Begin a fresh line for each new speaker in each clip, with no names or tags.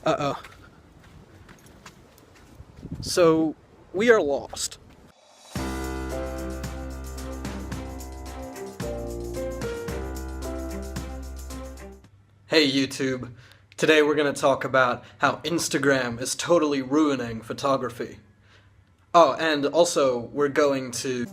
Uh-oh. So, we are lost. Hey YouTube. Today we're going to talk about how Instagram is totally ruining photography. Oh, and also we're going to...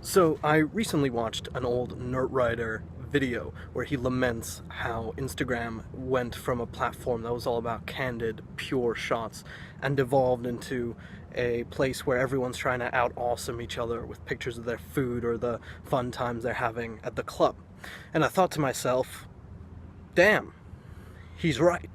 So, I recently watched an old Nerdwriter video where he laments how Instagram went from a platform that was all about candid, pure shots and devolved into a place where everyone's trying to out-awesome each other with pictures of their food or the fun times they're having at the club. And I thought to myself, damn, he's right.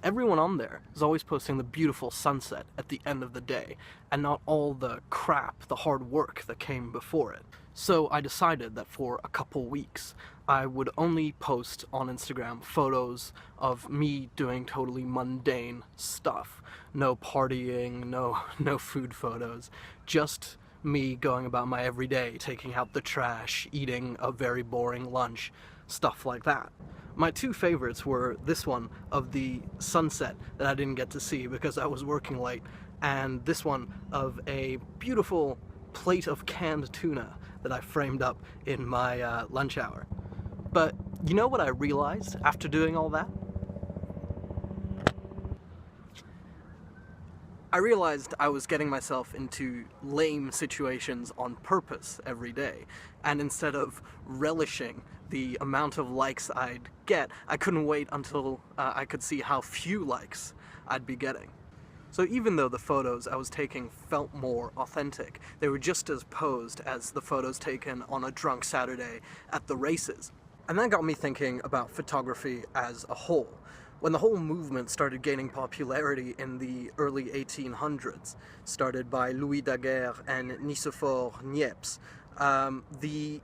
Everyone on there is always posting the beautiful sunset at the end of the day, and not all the crap, the hard work that came before it. So I decided that for a couple weeks, I would only post on Instagram photos of me doing totally mundane stuff. No partying, no food photos, just me going about my everyday, taking out the trash, eating a very boring lunch, stuff like that. My two favorites were this one of the sunset that I didn't get to see because I was working late, and this one of a beautiful plate of canned tuna that I framed up in my lunch hour. But you know what I realized after doing all that? I realized I was getting myself into lame situations on purpose every day, and instead of relishing the amount of likes I'd get, I couldn't wait until I could see how few likes I'd be getting. So even though the photos I was taking felt more authentic, they were just as posed as the photos taken on a drunk Saturday at the races. And that got me thinking about photography as a whole. When the whole movement started gaining popularity in the early 1800s, started by Louis Daguerre and Nicephore Niepce, the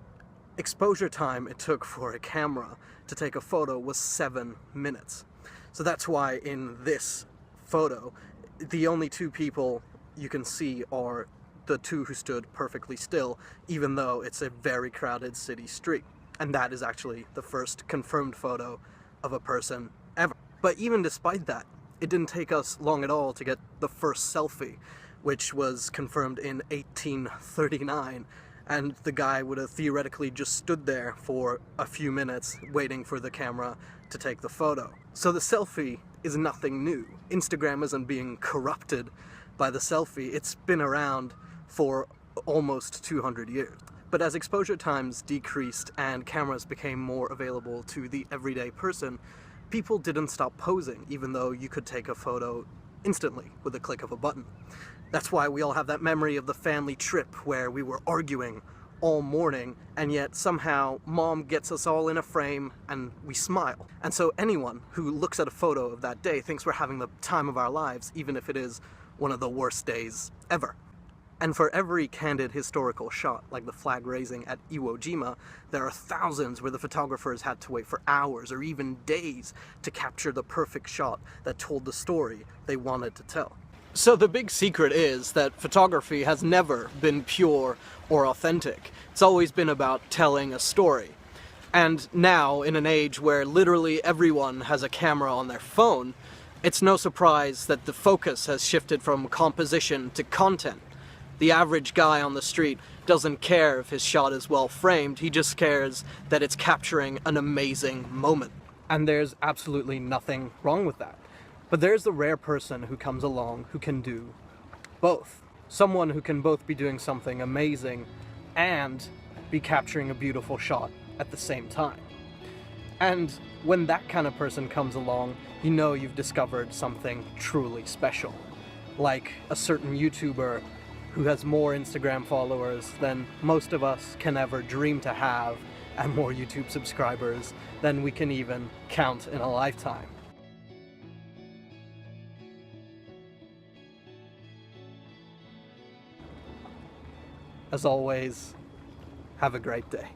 exposure time it took for a camera to take a photo was 7 minutes. So that's why in this photo, the only two people you can see are the two who stood perfectly still, even though it's a very crowded city street. And that is actually the first confirmed photo of a person ever. But even despite that, it didn't take us long at all to get the first selfie, which was confirmed in 1839, and the guy would have theoretically just stood there for a few minutes waiting for the camera to take the photo. So the selfie is nothing new. Instagram isn't being corrupted by the selfie. It's been around for almost 200 years. But as exposure times decreased and cameras became more available to the everyday person, people didn't stop posing, even though you could take a photo instantly with a click of a button. That's why we all have that memory of the family trip where we were arguing all morning, and yet somehow mom gets us all in a frame and we smile. And so anyone who looks at a photo of that day thinks we're having the time of our lives, even if it is one of the worst days ever. And for every candid historical shot, like the flag raising at Iwo Jima, there are thousands where the photographers had to wait for hours or even days to capture the perfect shot that told the story they wanted to tell. So the big secret is that photography has never been pure or authentic. It's always been about telling a story. And now, in an age where literally everyone has a camera on their phone, it's no surprise that the focus has shifted from composition to content. The average guy on the street doesn't care if his shot is well framed, he just cares that it's capturing an amazing moment. And there's absolutely nothing wrong with that. But there's the rare person who comes along who can do both. Someone who can both be doing something amazing and be capturing a beautiful shot at the same time. And when that kind of person comes along, you know you've discovered something truly special. Like a certain YouTuber who has more Instagram followers than most of us can ever dream to have, and more YouTube subscribers than we can even count in a lifetime. As always, have a great day.